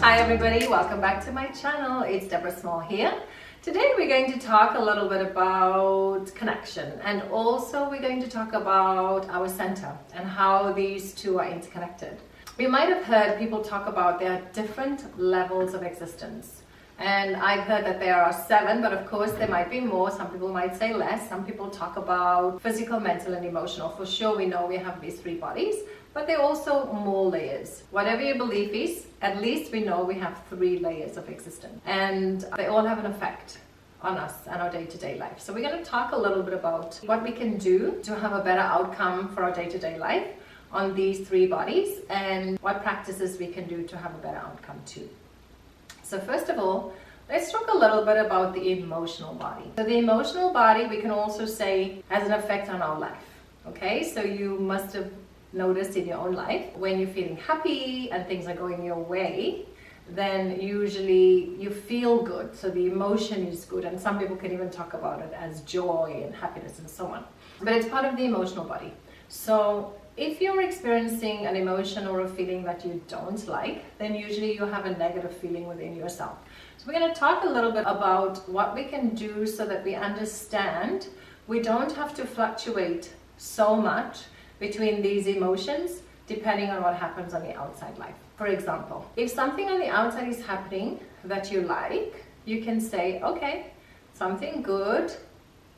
Hi everybody, welcome back to my channel. It's Deborah Small here. Today we're going to talk a little bit about connection, and also we're going to talk about our center and how these two are interconnected. You might have heard people talk about there are different levels of existence. And I've heard that there are 7, but of course there might be more. Some people might say less. Some people talk about physical, mental, and emotional. For sure, we know we have these 3 bodies, but there are also more layers. Whatever your belief is, at least we know we have 3 layers of existence. And they all have an effect on us and our day-to-day life. So we're going to talk a little bit about what we can do to have a better outcome for our day-to-day life on these 3 bodies, and what practices we can do to have a better outcome too. So first of all, let's talk a little bit about the emotional body. So the emotional body, we can also say, has an effect on our life. Okay, so you must have noticed in your own life, when you're feeling happy and things are going your way, then usually you feel good. So the emotion is good, and some people can even talk about it as joy and happiness and so on. But it's part of the emotional body. So if you're experiencing an emotion or a feeling that you don't like, then usually you have a negative feeling within yourself. So we're going to talk a little bit about what we can do so that we understand we don't have to fluctuate so much between these emotions depending on what happens on the outside life. For example, if something on the outside is happening that you like, you can say, okay, something good,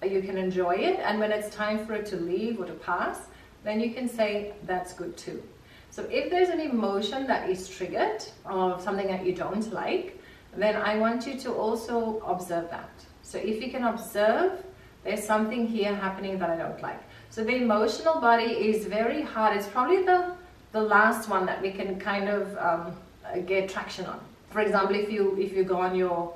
you can enjoy it, and when it's time for it to leave or to pass, then you can say that's good too. So if there's an emotion that is triggered or something that you don't like, then I want you to also observe that. So if you can observe, there's something here happening that I don't like. So the emotional body is very hard. It's probably the last one that we can kind of get traction on. For example, if you go on your,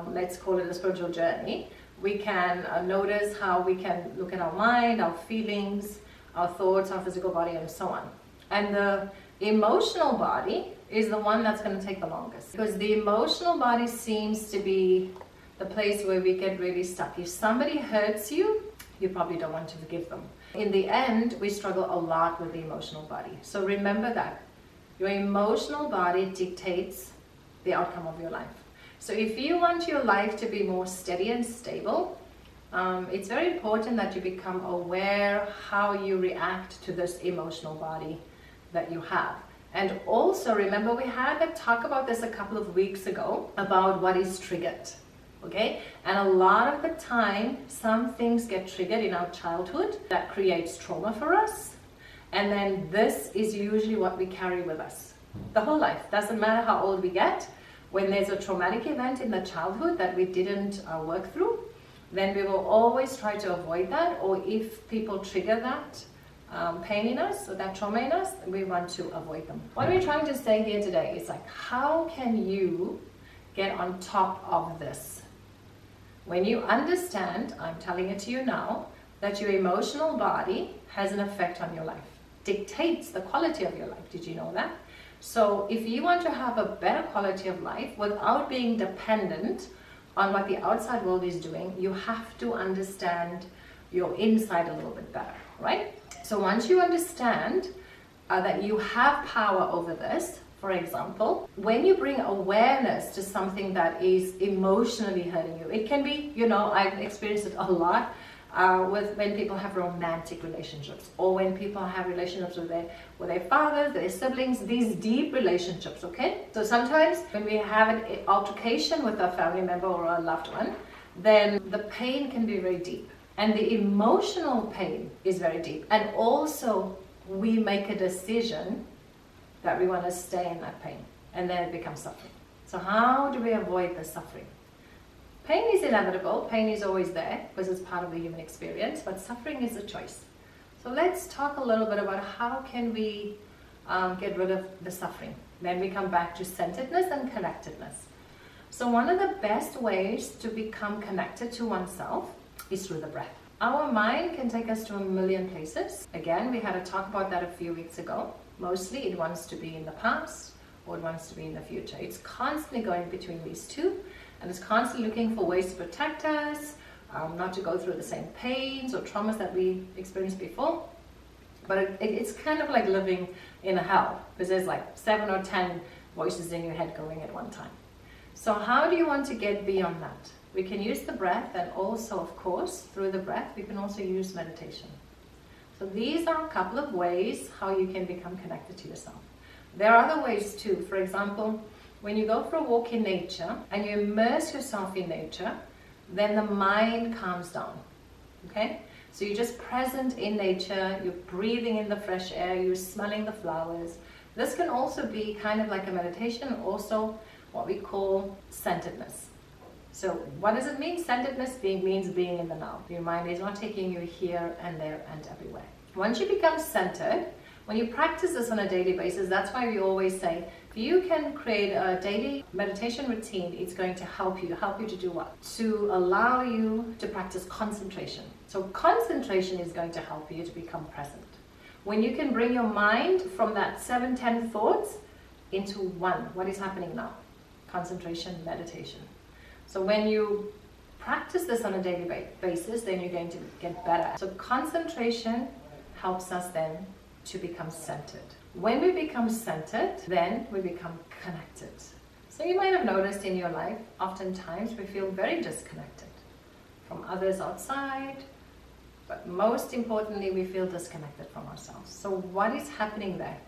let's call it a spiritual journey, we can notice how we can look at our mind, our feelings, our thoughts, our physical body, and so on. And the emotional body is the one that's going to take the longest, because the emotional body seems to be the place where we get really stuck. If somebody hurts you, you probably don't want to forgive them. In the end, we struggle a lot with the emotional body. So remember that your emotional body dictates the outcome of your life. So if you want your life to be more steady and stable, it's very important that you become aware how you react to this emotional body that you have. And also remember, we had a talk about this a couple of weeks ago about what is triggered. Okay, and a lot of the time some things get triggered in our childhood that creates trauma for us, and then this is usually what we carry with us the whole life. Doesn't matter how old we get, when there's a traumatic event in the childhood that we didn't work through, then we will always try to avoid that. Or if people trigger that pain in us or that trauma in us, we want to avoid them. What we're trying to say here today is like, how can you get on top of this? When you understand, I'm telling it to you now, that your emotional body has an effect on your life, dictates the quality of your life. Did you know that? So if you want to have a better quality of life without being dependent on what the outside world is doing, you have to understand your inside a little bit better, right? So once you understand that you have power over this, for example, when you bring awareness to something that is emotionally hurting you, it can be, I've experienced it a lot with when people have romantic relationships, or when people have relationships with their fathers, their siblings, these deep relationships, okay? So sometimes when we have an altercation with a family member or a loved one, then the pain can be very deep. And the emotional pain is very deep. And also we make a decision that we want to stay in that pain, and then it becomes suffering. So how do we avoid the suffering? Pain is inevitable, pain is always there because it's part of the human experience, but suffering is a choice. So let's talk a little bit about how can we get rid of the suffering. Then we come back to centeredness and connectedness. So one of the best ways to become connected to oneself is through the breath. Our mind can take us to a million places. Again, we had a talk about that a few weeks ago. Mostly it wants to be in the past or it wants to be in the future. It's constantly going between these two, and it's constantly looking for ways to protect us, not to go through the same pains or traumas that we experienced before. But it's kind of like living in a hell, because there's like 7 or 10 voices in your head going at one time. So how do you want to get beyond that? We can use the breath, and also, of course, through the breath, we can also use meditation. So these are a couple of ways how you can become connected to yourself. There are other ways too. For example, when you go for a walk in nature and you immerse yourself in nature, then the mind calms down. Okay? So you're just present in nature, you're breathing in the fresh air, you're smelling the flowers. This can also be kind of like a meditation, also what we call centeredness. So what does it mean? Centeredness means being in the now. Your mind is not taking you here and there and everywhere. Once you become centered, when you practice this on a daily basis, that's why we always say, if you can create a daily meditation routine, it's going to help you to do what? To allow you to practice concentration. So concentration is going to help you to become present. When you can bring your mind from that 7-10 thoughts into one, what is happening now? Concentration, meditation. So when you practice this on a daily basis, then you're going to get better. So concentration helps us then to become centered. When we become centered, then we become connected. So you might have noticed in your life, oftentimes we feel very disconnected from others outside, but most importantly, we feel disconnected from ourselves. So what is happening there?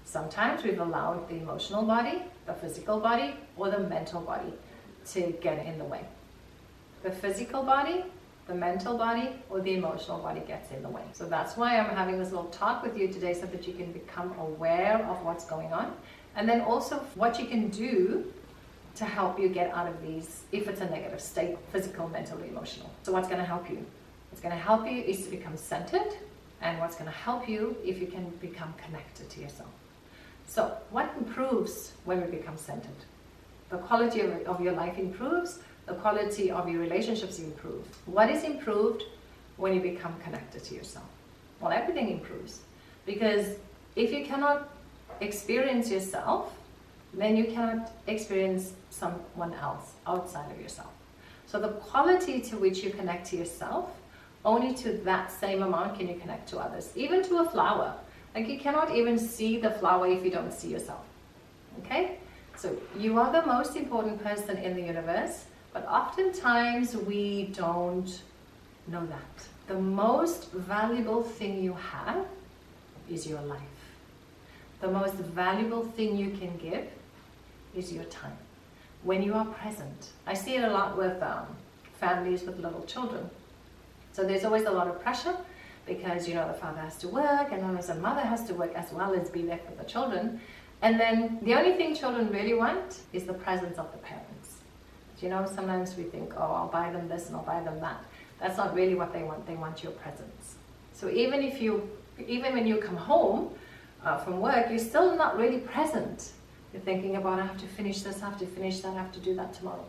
Sometimes we've allowed the emotional body, the physical body, or the mental body to get in the way. The physical body, the mental body, or the emotional body gets in the way. So that's why I'm having this little talk with you today, so that you can become aware of what's going on, and then also what you can do to help you get out of these, if it's a negative state, physical, mental, or emotional. So what's going to help you? What's going to help you is to become centered, and what's going to help you if you can become connected to yourself. So what improves when we become centered? The quality of your life improves, the quality of your relationships improve. What is improved when you become connected to yourself? Well, everything improves. Because if you cannot experience yourself, then you cannot experience someone else outside of yourself. So the quality to which you connect to yourself, only to that same amount can you connect to others. Even to a flower. Like, you cannot even see the flower if you don't see yourself. Okay? So you are the most important person in the universe, but oftentimes we don't know that. The most valuable thing you have is your life. The most valuable thing you can give is your time. When you are present. I see it a lot with families with little children. So there's always a lot of pressure because, you know, the father has to work, and then the mother has to work as well as be there for the children. And then the only thing children really want is the presence of the parents. You know, sometimes we think, oh, I'll buy them this and I'll buy them that. That's not really what they want. They want your presence. So even when you come home from work, you're still not really present. You're thinking about, I have to finish this, I have to finish that, I have to do that tomorrow.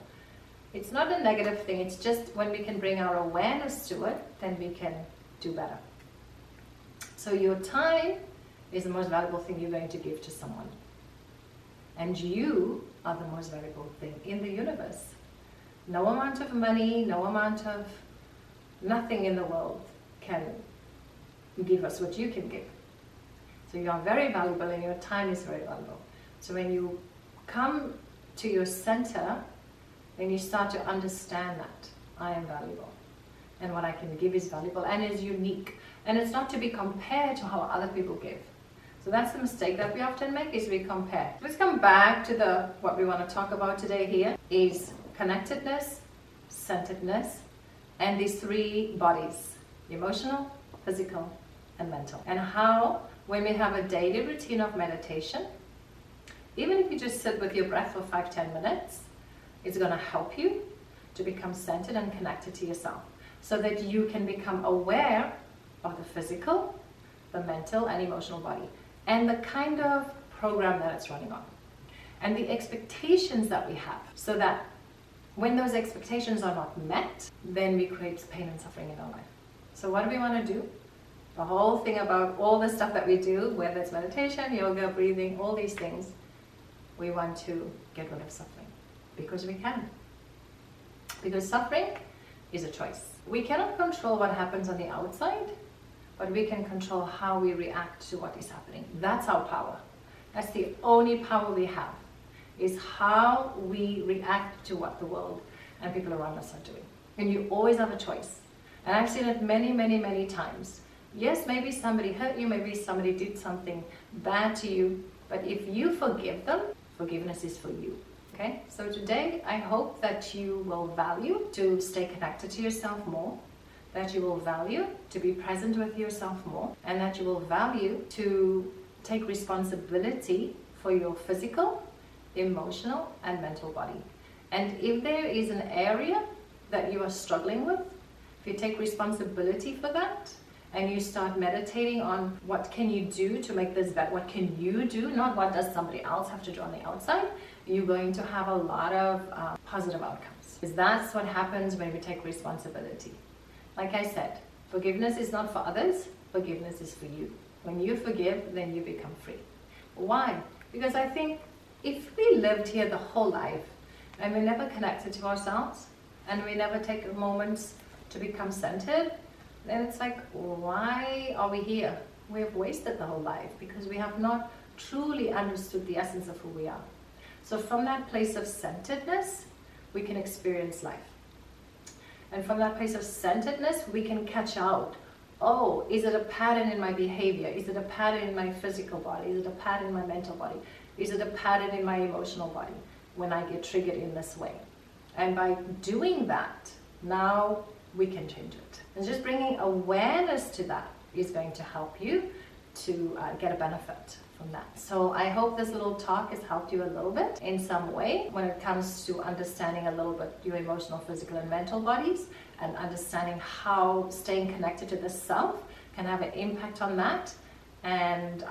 It's not a negative thing. It's just when we can bring our awareness to it, then we can do better. So your time is the most valuable thing you're going to give to someone. And you are the most valuable thing in the universe. No amount of money, no amount of nothing in the world can give us what you can give. So you are very valuable, and your time is very valuable. So when you come to your center, then you start to understand that I am valuable, and what I can give is valuable and is unique. And it's not to be compared to how other people give. So that's the mistake that we often make, is we compare. Let's come back to what we want to talk about today here is connectedness, centeredness, and these three bodies: emotional, physical, and mental. And how, when we have a daily routine of meditation, even if you just sit with your breath for 5-10 minutes, it's going to help you to become centered and connected to yourself, so that you can become aware of the physical, the mental, and emotional body, and the kind of program that it's running on, and the expectations that we have, so that when those expectations are not met, then we create pain and suffering in our life. So what do we want to do? The whole thing about all the stuff that we do, whether it's meditation, yoga, breathing, all these things, we want to get rid of suffering, because we can. Because suffering is a choice. We cannot control what happens on the outside, but we can control how we react to what is happening. That's our power. That's the only power we have, is how we react to what the world and people around us are doing. And you always have a choice. And I've seen it many, many, many times. Yes, maybe somebody hurt you, maybe somebody did something bad to you, but if you forgive them, forgiveness is for you. Okay? So today, I hope that you will value to stay connected to yourself more, that you will value to be present with yourself more, and that you will value to take responsibility for your physical, emotional, and mental body. And if there is an area that you are struggling with, if you take responsibility for that, and you start meditating on what can you do to make this better, what can you do, not what does somebody else have to do on the outside, you're going to have a lot of positive outcomes. Because that's what happens when we take responsibility. Like I said, forgiveness is not for others, forgiveness is for you. When you forgive, then you become free. Why? Because I think if we lived here the whole life and we never connected to ourselves and we never take moments to become centered, then it's like, why are we here? We have wasted the whole life because we have not truly understood the essence of who we are. So from that place of centeredness, we can experience life. And from that place of centeredness, we can catch out, oh, is it a pattern in my behavior? Is it a pattern in my physical body? Is it a pattern in my mental body? Is it a pattern in my emotional body when I get triggered in this way? And by doing that, now we can change it. And just bringing awareness to that is going to help you to get a benefit from that. So I hope this little talk has helped you a little bit in some way when it comes to understanding a little bit your emotional, physical, and mental bodies, and understanding how staying connected to the self can have an impact on that, and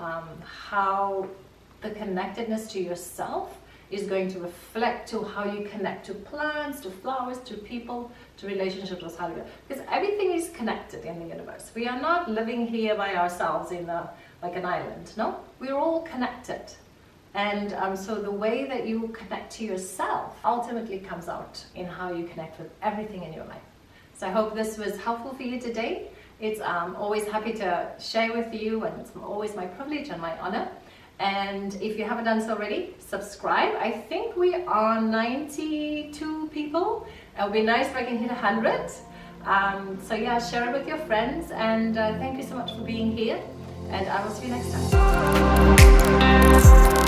how the connectedness to yourself is going to reflect to how you connect to plants, to flowers, to people, to relationships with Hollywood. Because everything is connected in the universe. We are not living here by ourselves in like an island, no? We're all connected. And so the way that you connect to yourself ultimately comes out in how you connect with everything in your life. So I hope this was helpful for you today. It's always happy to share with you, and it's always my privilege and my honor. And if you haven't done so already, subscribe. I think we are 92 people. It would be nice if I can hit 100. So yeah, share it with your friends. And thank you so much for being here. And I will see you next time.